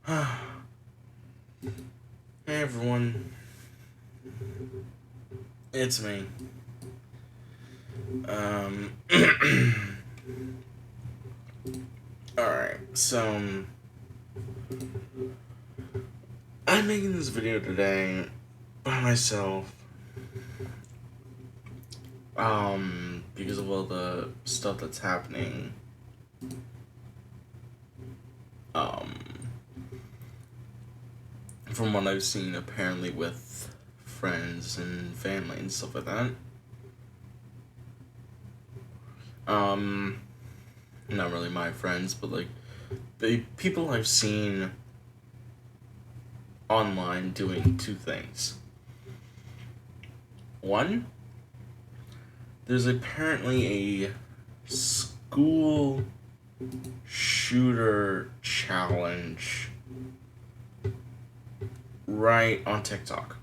Hey everyone, it's me. Um, Alright, so I'm making this video today by myself, because of all the stuff that's happening, from what I've seen apparently with friends and family and stuff like that. Not really my friends, but like the people I've seen online doing two things. One, there's apparently a school shooter challenge right on TikTok.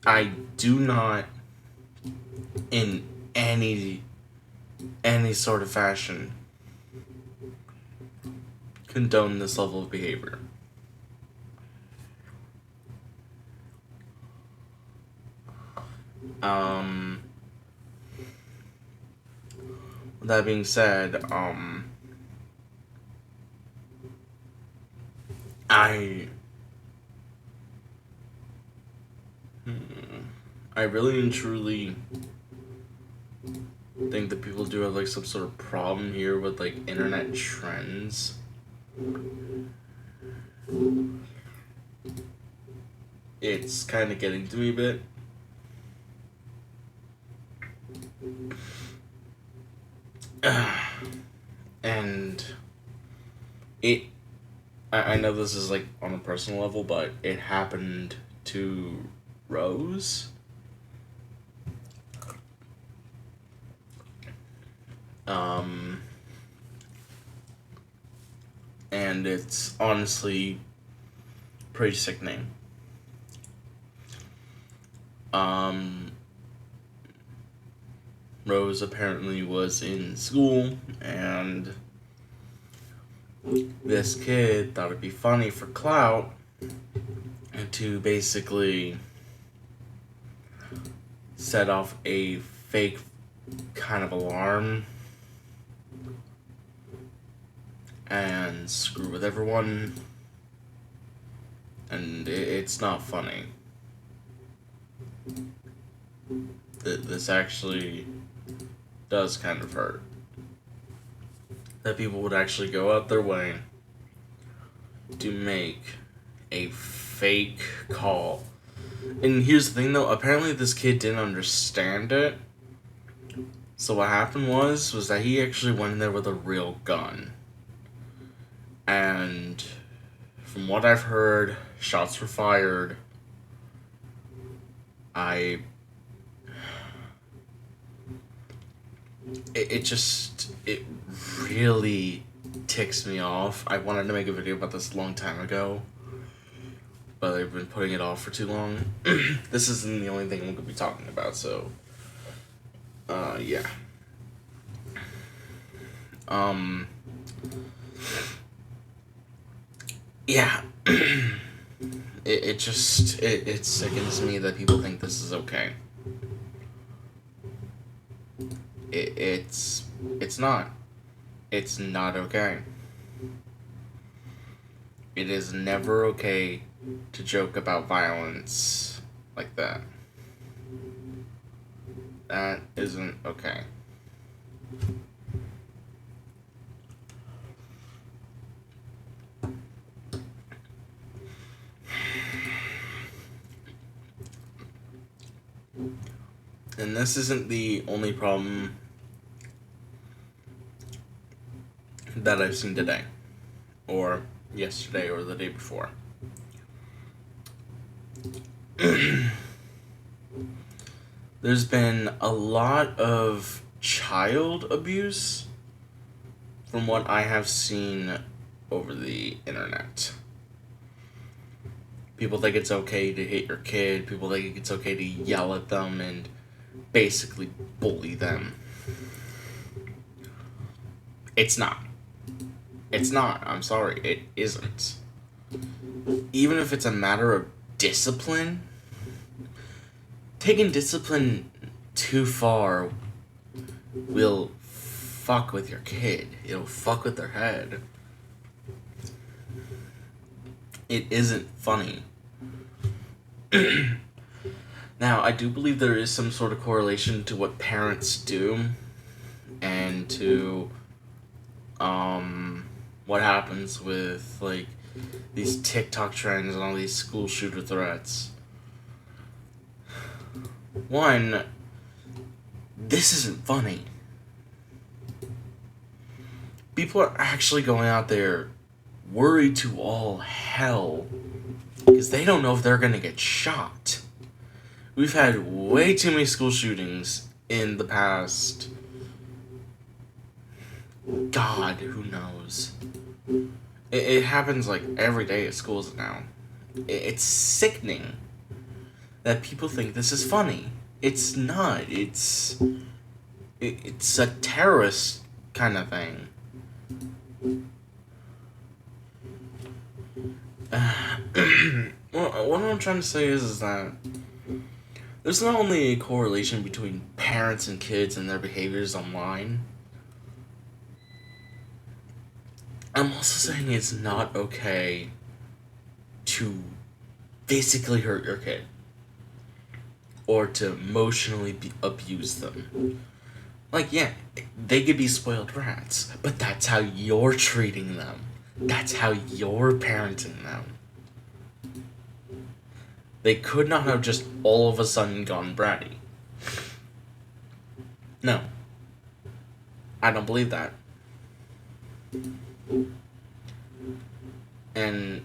I do not, in any sort of fashion, condone this level of behavior. With that being said, I really and truly think that people do have like some sort of problem here with like internet trends. It's kind of getting to me a bit. And I know this is like on a personal level, but it happened to Rose. And it's honestly pretty sickening. Rose apparently was in school, and this kid thought it'd be funny for clout to basically set off a fake kind of alarm and screw with everyone, and it's not funny. This actually does kind of hurt. That people would actually go out their way to make a fake call. And here's the thing though, apparently this kid didn't understand it. So what happened was that he actually went in there with a real gun. And from what I've heard, shots were fired. It really ticks me off. I wanted to make a video about this a long time ago, but I've been putting it off for too long. This isn't the only thing I'm going to be talking about, so yeah. Yeah. It sickens me that people think this is okay. It's not. It's not okay. It is never okay to joke about violence like that. That isn't okay. And this isn't the only problem that I've seen today, or yesterday, or the day before. There's been a lot of child abuse from what I have seen over the internet. People think it's okay to hit your kid. People think it's okay to yell at them and basically bully them. It's not. It's not. I'm sorry. It isn't. Even if it's a matter of discipline, taking discipline too far will fuck with your kid. It'll fuck with their head. It isn't funny. Now, I do believe there is some sort of correlation to what parents do and to what happens with like these TikTok trends and all these school shooter threats. One, this isn't funny. People are actually going out there worried to all hell because they don't know if they're gonna get shot. We've had way too many school shootings in the past. God, who knows? It happens like every day at schools now. It's sickening that people think this is funny. It's not. It's a terrorist kind of thing. Well, what I'm trying to say is that there's not only a correlation between parents and kids and their behaviors online. I'm also saying it's not okay to physically hurt your kid or to emotionally abuse them. Like, yeah, they could be spoiled brats, but that's how you're treating them. That's how you're parenting them. They could not have just all of a sudden gone bratty. No. I don't believe that. And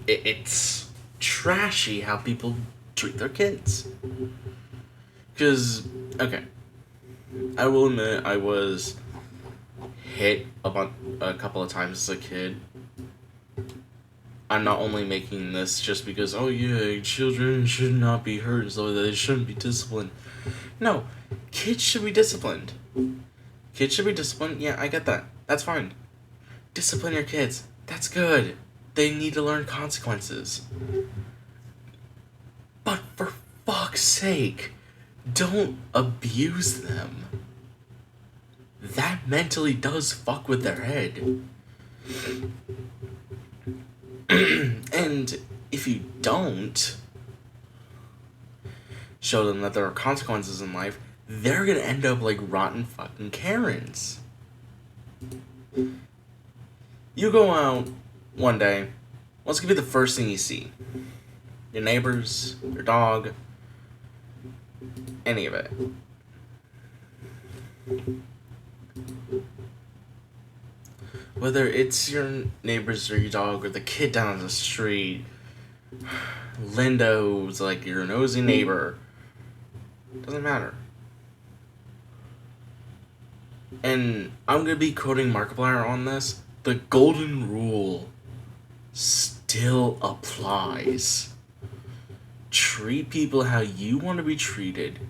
it's trashy how people treat their kids. Because, okay, I will admit I was hit a couple of times as a kid. I'm not only making this just because, oh yeah, children should not be hurt, so they shouldn't be disciplined. No, kids should be disciplined. Kids should be disciplined, yeah, I get that. That's fine. Discipline your kids. That's good. They need to learn consequences. But for fuck's sake, don't abuse them. That mentally does fuck with their head. And if you don't show them that there are consequences in life, they're gonna end up like rotten fucking Karens. You go out one day, what's gonna be the first thing you see? Your neighbors, your dog, any of it. Whether it's your neighbors or your dog or the kid down the street, Linda who's like your nosy neighbor, doesn't matter. And I'm gonna be quoting Markiplier on this. The golden rule still applies. Treat people how you want to be treated.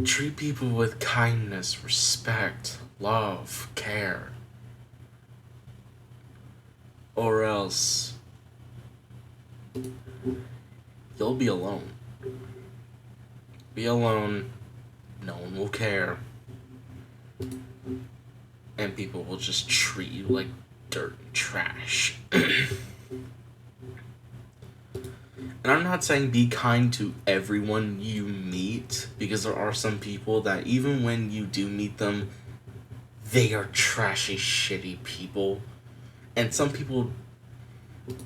Treat people with kindness, respect, love, care. Or else you'll be alone. Be alone. No one will care. And people will just treat you like dirt and trash. And I'm not saying be kind to everyone you meet, because there are some people that even when you do meet them, they are trashy, shitty people. And some people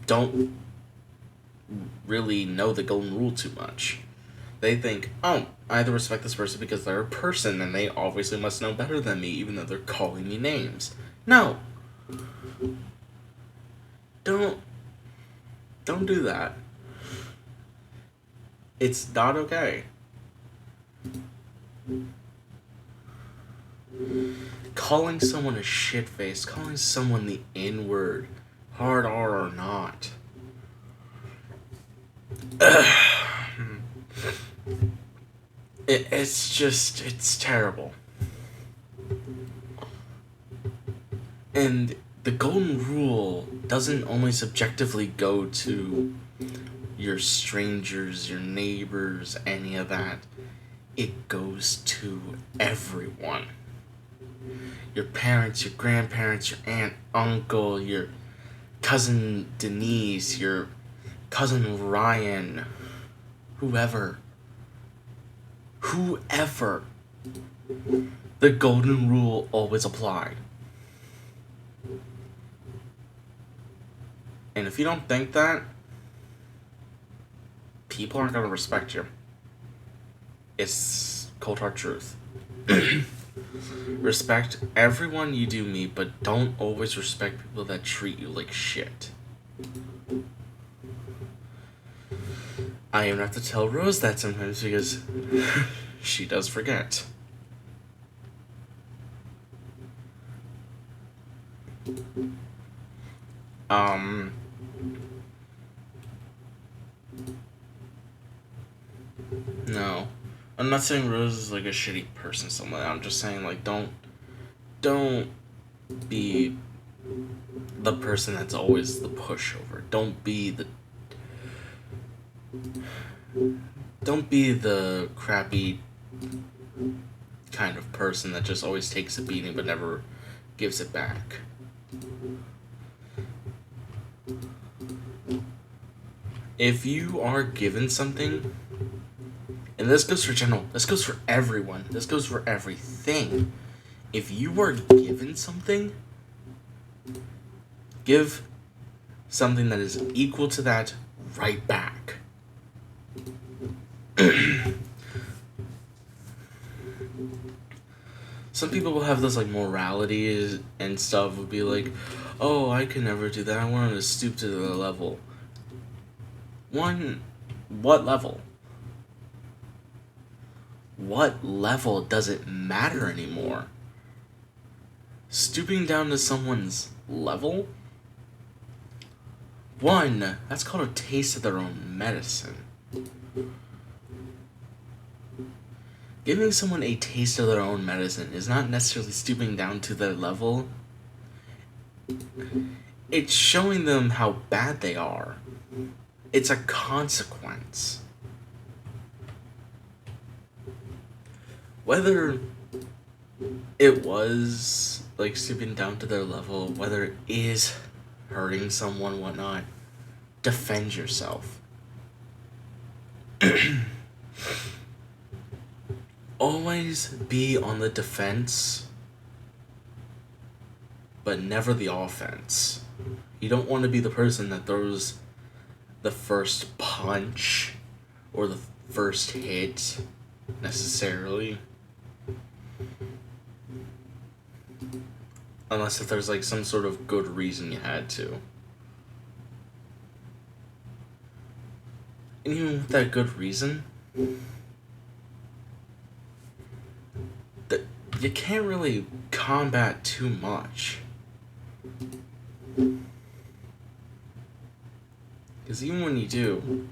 don't really know the golden rule too much. They think, oh, I have to respect this person because they're a person and they obviously must know better than me, even though they're calling me names. No. Don't do that. It's not okay. Calling someone a shitface, calling someone the N-word, hard R or not. It's terrible. And the golden rule doesn't only subjectively go to your strangers, your neighbors, any of that. It goes to everyone. Your parents, your grandparents, your aunt, uncle, your cousin Denise, your cousin Ryan, whoever. Whoever. The golden rule always applied. And if you don't think that, people aren't going to respect you. It's cold hard truth. Respect everyone you do meet, but don't always respect people that treat you like shit. I even have to tell Rose that sometimes because she does forget. No. I'm not saying Rose is like a shitty person, something like that. I'm just saying like don't be the person that's always the pushover. Don't be the crappy kind of person that just always takes a beating but never gives it back. If you are given something, and this goes for general, this goes for everyone, this goes for everything. If you are given something, give something that is equal to that right back. Some people will have this like morality and stuff, would be like, oh, I could never do that, I want to stoop to their level. What level? What level does it matter anymore? Stooping down to someone's level? That's called a taste of their own medicine. Giving someone a taste of their own medicine is not necessarily stooping down to their level. It's showing them how bad they are. It's a consequence. Whether it was like stooping down to their level, whether it is hurting someone, whatnot, defend yourself. Always be on the defense, but never the offense. You don't want to be the person that throws the first punch or the first hit, necessarily. Unless if there's like some sort of good reason you had to. And even with that good reason, that you can't really combat too much. Because even when you do,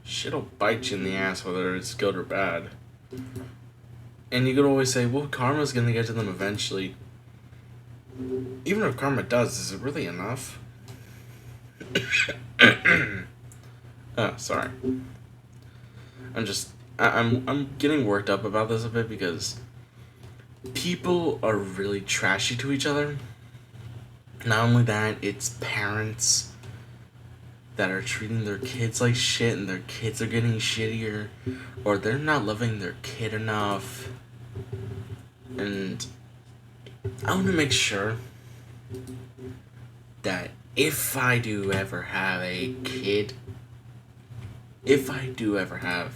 shit'll bite you in the ass, whether it's good or bad. And you could always say, well, karma's gonna get to them eventually. Even if karma does, is it really enough? Oh, sorry. I'm getting worked up about this a bit because people are really trashy to each other. Not only that, it's parents that are treating their kids like shit and their kids are getting shittier, or they're not loving their kid enough. And I want to make sure that if I do ever have a kid, if I do ever have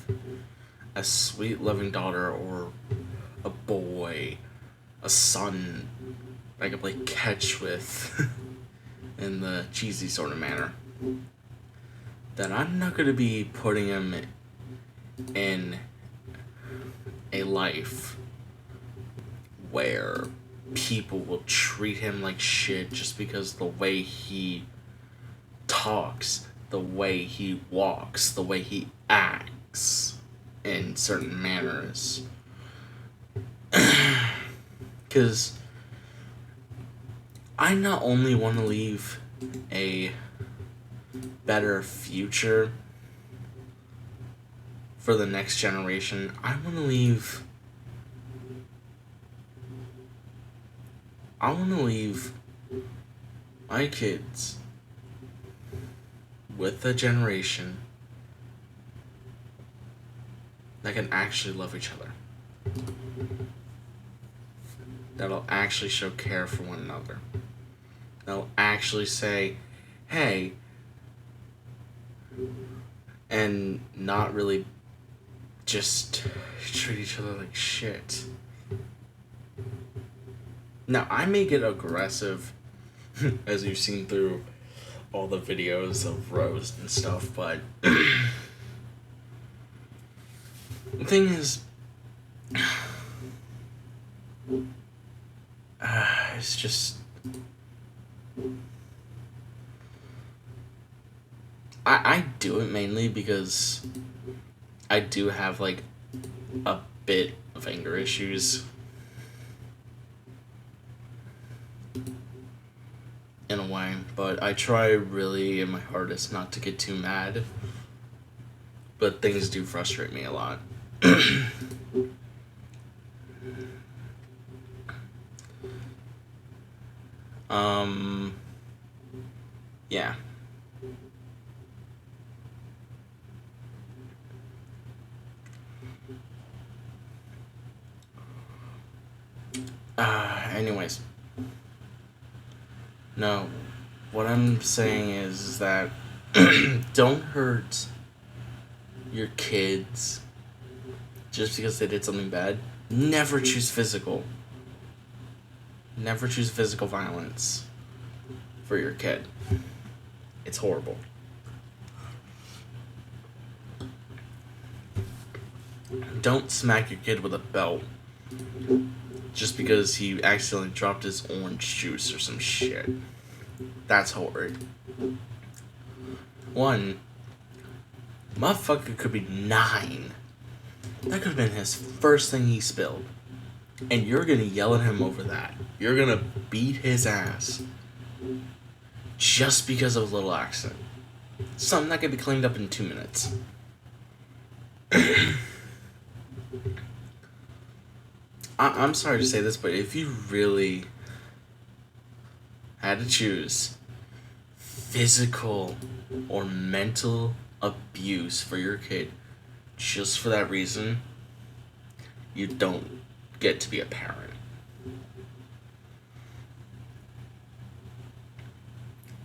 a sweet loving daughter or a boy, a son I can play catch with in the cheesy sort of manner, that I'm not going to be putting him in a life where people will treat him like shit just because the way he talks, the way he walks, the way he acts. in certain manners. Because I not only want to leave a better future for the next generation, I want to leave my kids with a generation that can actually love each other, that'll actually show care for one another, that'll actually say, hey, and not really just treat each other like shit. Now, I may get aggressive, as you've seen through all the videos of roast and stuff, but the thing is, it's just, I do it mainly because I do have like a bit of anger issues in a way, but I try really in my hardest not to get too mad, but things do frustrate me a lot. Yeah. Anyways. No, what I'm saying is that don't hurt your kids just because they did something bad. Never choose physical. Never choose physical violence for your kid. It's horrible. Don't smack your kid with a belt just because he accidentally dropped his orange juice or some shit. That's horrid. One, motherfucker could be 9. That could have been his first thing he spilled. And you're gonna yell at him over that. You're gonna beat his ass just because of a little accident. Something that could be cleaned up in 2 minutes. I'm sorry to say this, but if you really had to choose physical or mental abuse for your kid just for that reason, you don't get to be a parent.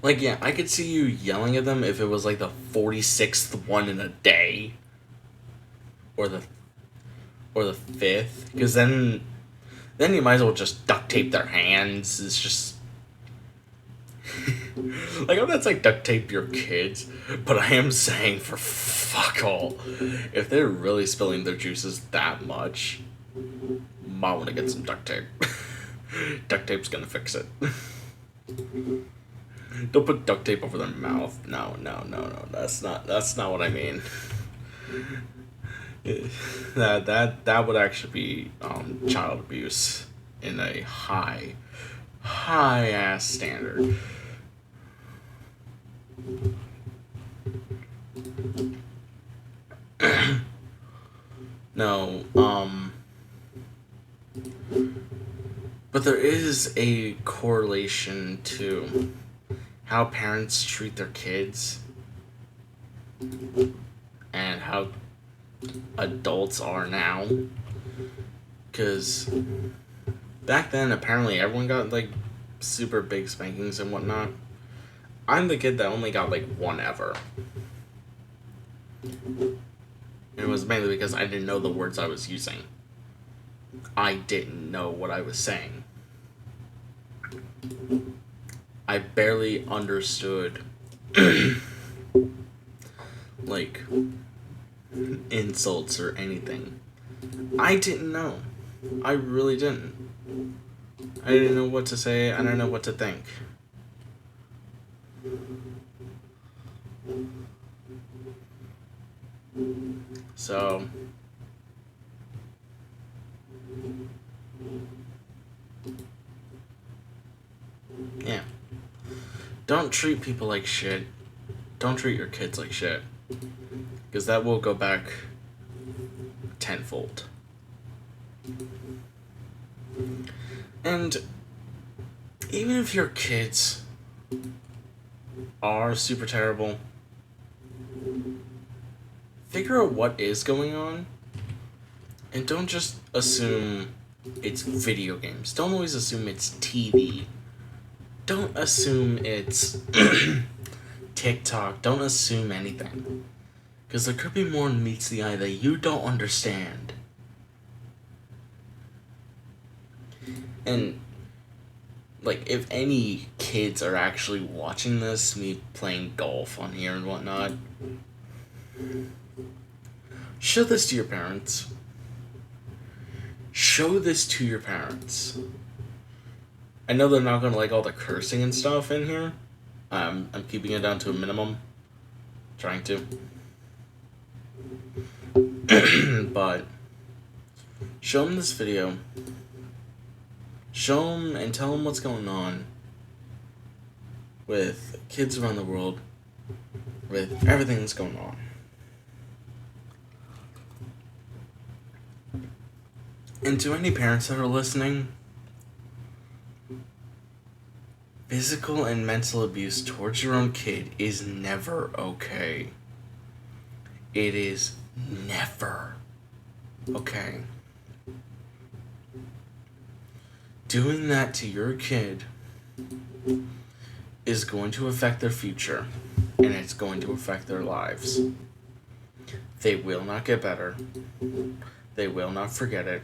Like, yeah, I could see you yelling at them if it was like the 46th one in a day, or the 5th, because then you might as well just duct tape their hands. It's just like, I'm not saying duct tape your kids, but I am saying for fuck all, if they're really spilling their juices that much, might want to get some duct tape. Duct tape's gonna fix it. Don't put duct tape over their mouth. No. That's not what I mean. That would actually be child abuse in a high ass standard. No, but there is a correlation to how parents treat their kids and how adults are now. Because back then, apparently, everyone got like super big spankings and whatnot. I'm the kid that only got like one ever. And it was mainly because I didn't know the words I was using. I didn't know what I was saying. I barely understood like insults or anything. I didn't know. I really didn't. I didn't know what to say. I didn't know what to think. So, Don't treat people like shit. Don't treat your kids like shit. Because that will go back tenfold. And even if your kids are super terrible, figure out what is going on. And don't just assume it's video games. Don't always assume it's TV. Don't assume it's TikTok. Don't assume anything. Because there could be more than meets the eye that you don't understand. And, like, if any kids are actually watching this, me playing golf on here and whatnot, show this to your parents. Show this to your parents. I know they're not going to like all the cursing and stuff in here. I'm keeping it down to a minimum. Trying to. But show them this video. Show them and tell them what's going on with kids around the world, with everything that's going on. And to any parents that are listening, physical and mental abuse towards your own kid is never okay. It is never okay. Doing that to your kid is going to affect their future, and it's going to affect their lives. They will not get better. They will not forget it.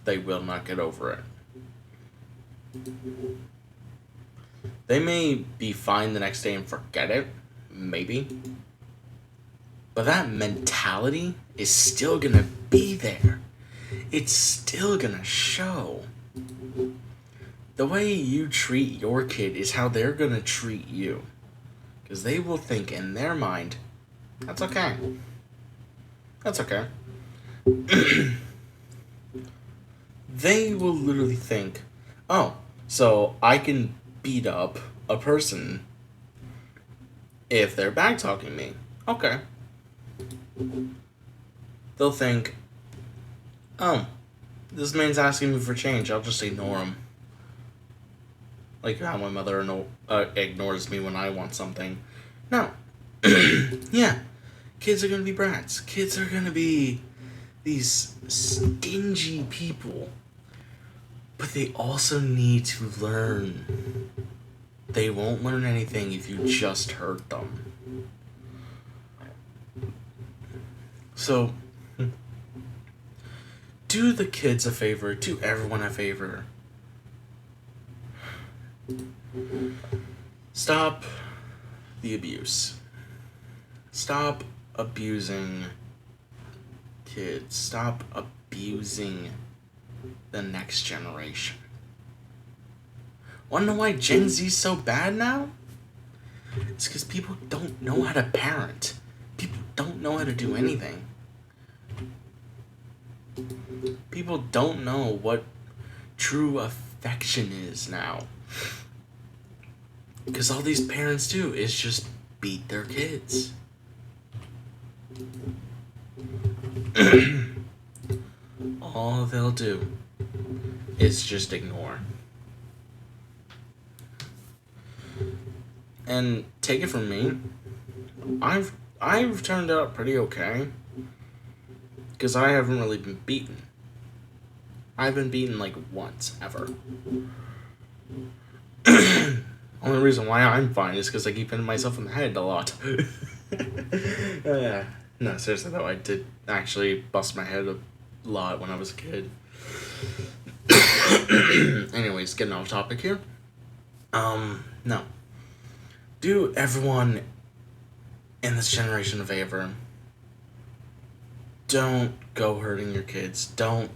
They will not get over it. They may be fine the next day and forget it, maybe. But that mentality is still gonna be there. It's still gonna show. The way you treat your kid is how they're gonna treat you. Because they will think in their mind, that's okay. That's okay. They will literally think, oh, so I can beat up a person if they're back-talking me. Okay. They'll think, oh, this man's asking me for change. I'll just ignore him. Like how my mother ignores me when I want something. No. Yeah. Kids are going to be brats. Kids are going to be these stingy people. But they also need to learn. They won't learn anything if you just hurt them. So, do the kids a favor, do everyone a favor. Stop the abuse. Stop abusing kids. Stop abusing the next generation. Wanna know why Gen Z's so bad now? It's because people don't know how to parent. People don't know how to do anything. People don't know what true affection is now. Because all these parents do is just beat their kids. All they'll do is just ignore. And take it from me, I've turned out pretty okay. Because I haven't really been beaten. I've been beaten like once, ever. Only reason why I'm fine is because I keep hitting myself in the head a lot. No, seriously though, I did actually bust my head a lot when I was a kid. Anyways, getting off topic here. No. Do everyone in this generation a favor. Don't go hurting your kids. Don't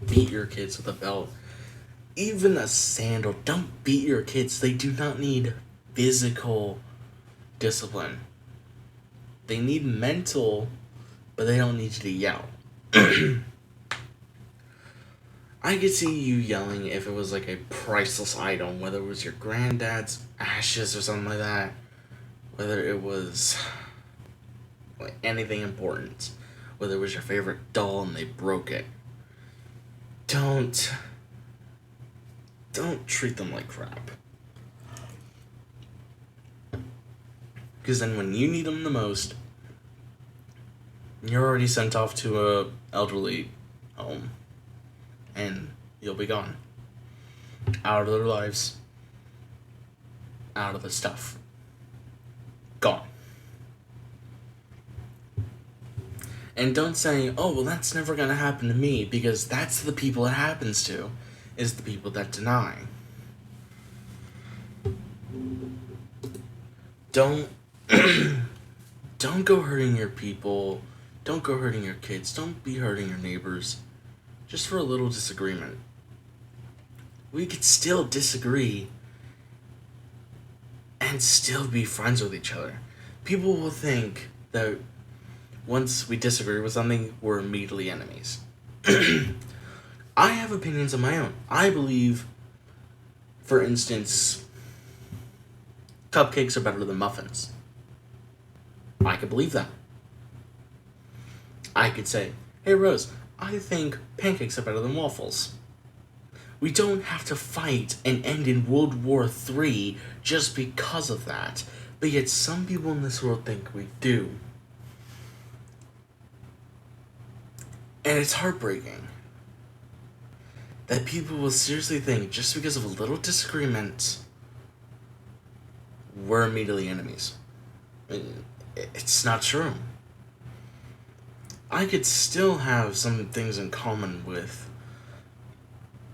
beat your kids with a belt. Even a sandal. Don't beat your kids. They do not need physical discipline. They need mental, but they don't need you to yell. I could see you yelling if it was like a priceless item, whether it was your granddad's ashes or something like that, whether it was like anything important, whether it was your favorite doll and they broke it. Don't treat them like crap. Because then when you need them the most, you're already sent off to a elderly home and you'll be gone. Out of their lives. Out of the stuff. Gone. And don't say, oh, well, that's never going to happen to me, because that's the people it happens to, is the people that deny. Don't go hurting your people. Don't go hurting your kids. Don't be hurting your neighbors. Just for a little disagreement. We could still disagree and still be friends with each other. People will think that once we disagree with something, we're immediately enemies. I have opinions of my own. I believe, for instance, cupcakes are better than muffins. I could believe that. I could say, hey Rose, I think pancakes are better than waffles. We don't have to fight and end in World War III just because of that. But yet some people in this world think we do. And it's heartbreaking that people will seriously think just because of a little disagreement, we're immediately enemies. It's not true. I could still have some things in common with,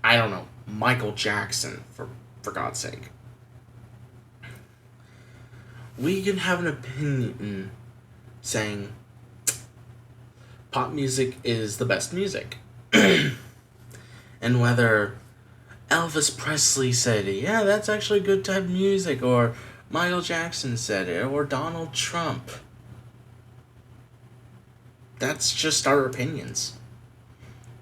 I don't know, Michael Jackson, for God's sake. We can have an opinion saying pop music is the best music. And whether Elvis Presley said, yeah, that's actually good type of music, or Michael Jackson said it, or Donald Trump. That's just our opinions.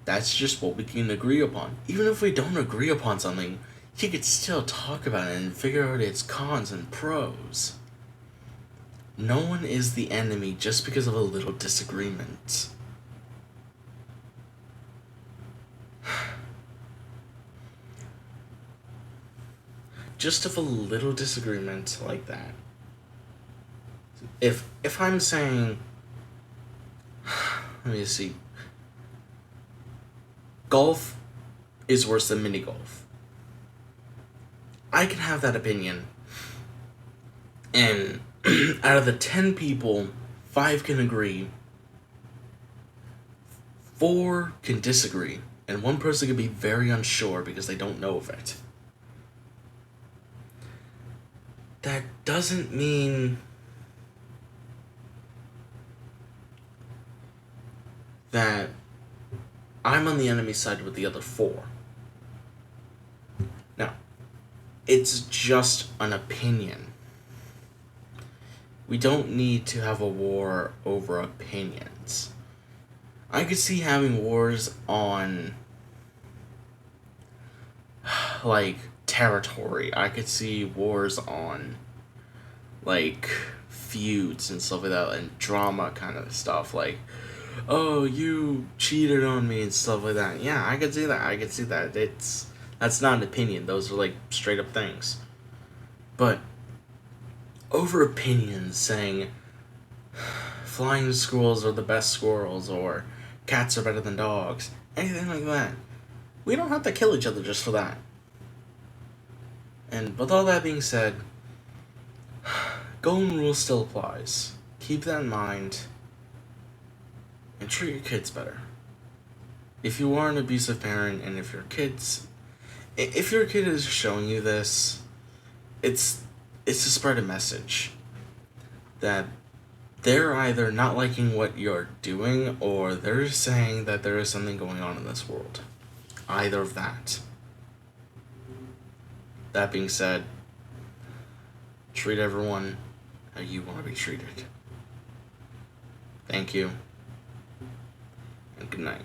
That's just what we can agree upon. Even if we don't agree upon something, you could still talk about it and figure out its cons and pros. No one is the enemy just because of a little disagreement. Just of a little disagreement like that. If I'm saying, let me see, golf is worse than mini golf, I can have that opinion, and out of the 10 people, 5 can agree, 4 can disagree, and 1 person can be very unsure because they don't know of it. That doesn't mean that I'm on the enemy side with the other 4. Now, it's just an opinion. We don't need to have a war over opinions. I could see having wars on, like, territory. I could see wars on, like, feuds and stuff like that, and drama kind of stuff, like, oh, you cheated on me and stuff like that. Yeah, I could see that. That's not an opinion. Those are, like, straight up things. But over opinions, saying flying squirrels are the best squirrels, or cats are better than dogs, anything like that, we don't have to kill each other just for that. And with all that being said, golden rule still applies. Keep that in mind, and treat your kids better. If you are an abusive parent, and if your kid is showing you this, it's to spread a message that they're either not liking what you're doing, or they're saying that there is something going on in this world. Either of that. That being said, treat everyone how you want to be treated. Thank you, and good night.